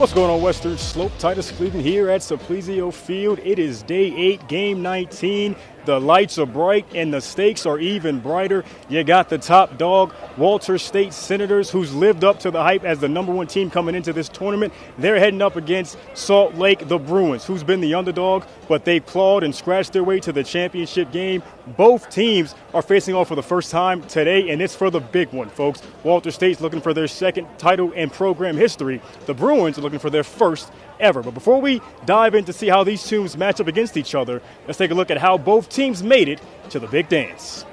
What's going on, Western Slope? Titus Cleveland here at Simplesio Field. It is day 8, game 19. The lights are bright and the stakes are even brighter. You got the top dog, Walter State Senators, who's lived up to the hype as the #1 team coming into this tournament. They're heading up against Salt Lake, the Bruins, who's been the underdog, but they've clawed and scratched their way to the championship game. Both teams are facing off for the first time today, and it's for the big one, folks. Walter State's looking for their second title in program history. The Bruins are looking for their first ever. But before we dive in to see how these teams match up against each other, let's take a look at how both teams made it to the big dance.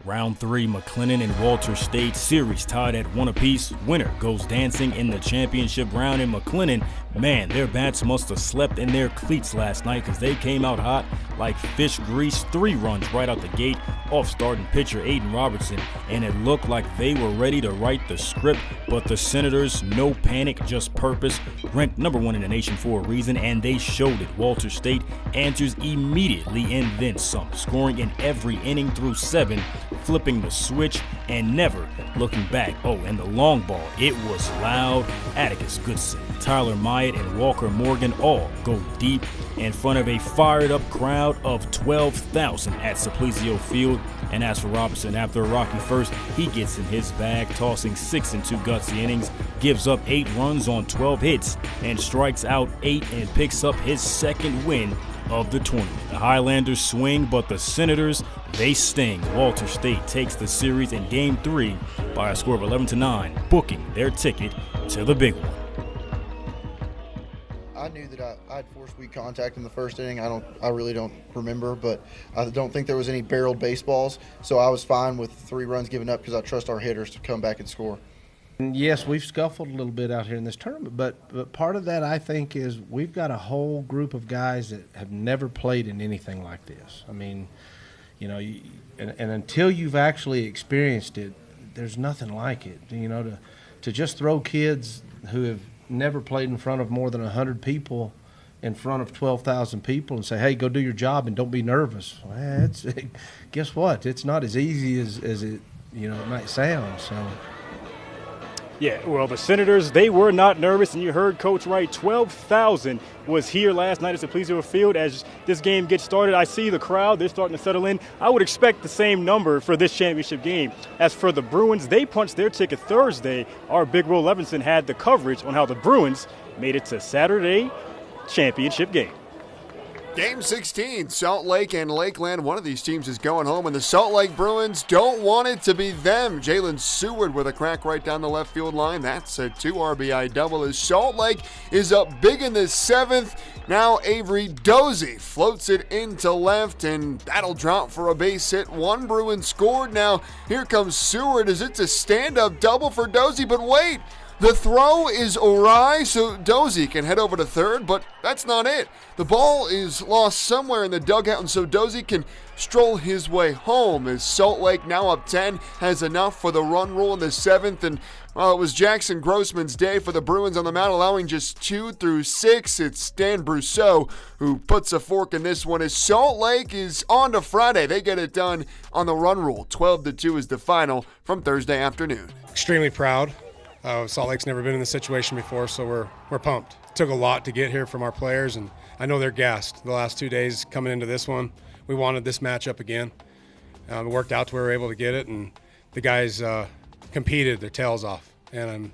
Round 3, McLennan and Walter State series tied at 1 apiece. Winner goes dancing in the championship round. And McLennan, man, their bats must have slept in their cleats last night because they came out hot like fish grease. 3 runs right out the gate off starting pitcher Aiden Robertson, and it looked like they were ready to write the script. But the Senators, no panic, just purpose, ranked #1 in the nation for a reason, and they showed it. Walter State answers immediately and then some, scoring in every inning through 7, flipping the switch and never looking back. Oh, and the long ball, it was loud. Atticus Goodson, Tyler Myatt, and Walker Morgan all go deep in front of a fired-up crowd of 12,000 at Simplesio Field. And as for Robertson, after a rocky first, he gets in his bag, tossing 6 in 2 gutsy innings, gives up 8 runs on 12 hits, and strikes out 8 and picks up his second win of the tournament. The Highlanders swing, but the Senators, they sting. Walter State takes the series in Game 3 by a score of 11-9, booking their ticket to the big one. I knew that I had forced weak contact in the first inning. I really don't remember, but I don't think there was any barreled baseballs, so I was fine with 3 runs given up because I trust our hitters to come back and score. And yes, we've scuffled a little bit out here in this tournament, but part of that, I think, is we've got a whole group of guys that have never played in anything like this. I mean, you know, and until you've actually experienced it, there's nothing like it. You know, to just throw kids who have never played in front of more than 100 people in front of 12,000 people and say, hey, go do your job and don't be nervous. Well, guess what? It's not as easy as it, you know, it might sound. So. Yeah, well, the Senators, they were not nervous, and you heard Coach Wright, 12,000 was here last night at Simplesio Field. As this game gets started, I see the crowd, they're starting to settle in. I would expect the same number for this championship game. As for the Bruins, they punched their ticket Thursday. Our Big Will Levinson had the coverage on how the Bruins made it to Saturday championship game. Game 16, Salt Lake and Lakeland. One of these teams is going home, and the Salt Lake Bruins don't want it to be them. Jalen Seward with a crack right down the left field line. That's a 2 RBI double as Salt Lake is up big in the 7th. Now Avery Dozie floats it into left, and that'll drop for a base hit. 1 Bruin scored. Now here comes Seward as it's a stand-up double for Dozie, but wait. The throw is awry, so Dozie can head over to third, but that's not it. The ball is lost somewhere in the dugout, and so Dozie can stroll his way home as Salt Lake, now up 10, has enough for the run rule in the 7th. And while it was Jackson Grossman's day for the Bruins on the mound, allowing just 2 through 6, it's Dan Brousseau who puts a fork in this one as Salt Lake is on to Friday. They get it done on the run rule. 12-2 is the final from Thursday afternoon. Extremely proud. Salt Lake's never been in this situation before, so we're pumped. It took a lot to get here from our players, and I know they're gassed. The last 2 days coming into this one, we wanted this matchup again. It worked out to where we were able to get it, and the guys competed their tails off. And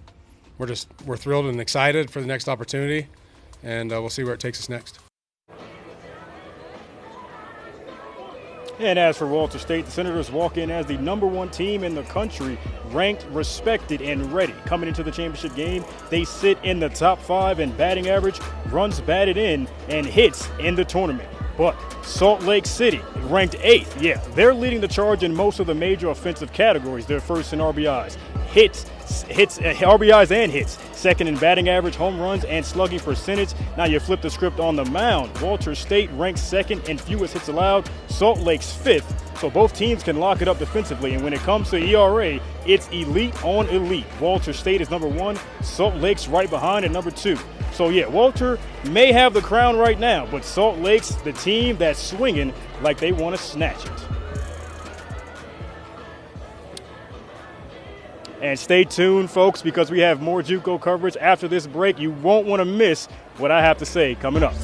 we're thrilled and excited for the next opportunity, and we'll see where it takes us next. And as for Walter State, the Senators walk in as the #1 team in the country, ranked, respected, and ready. Coming into the championship game, they sit in the top 5 in batting average, runs batted in, and hits in the tournament. But Salt Lake City, ranked 8th, yeah, they're leading the charge in most of the major offensive categories. They're first in RBIs, RBIs and hits, second in batting average, home runs, and slugging percentage. Now you flip the script on the mound. Walter State ranks 2nd in fewest hits allowed, Salt Lake's 5th. So both teams can lock it up defensively, and when it comes to ERA, it's elite on elite. Walter State is #1, Salt Lake's right behind at #2. So yeah, Walter may have the crown right now, but Salt Lake's the team that's swinging like they want to snatch it. And stay tuned, folks, because we have more JUCO coverage after this break. You won't want to miss what I have to say coming up.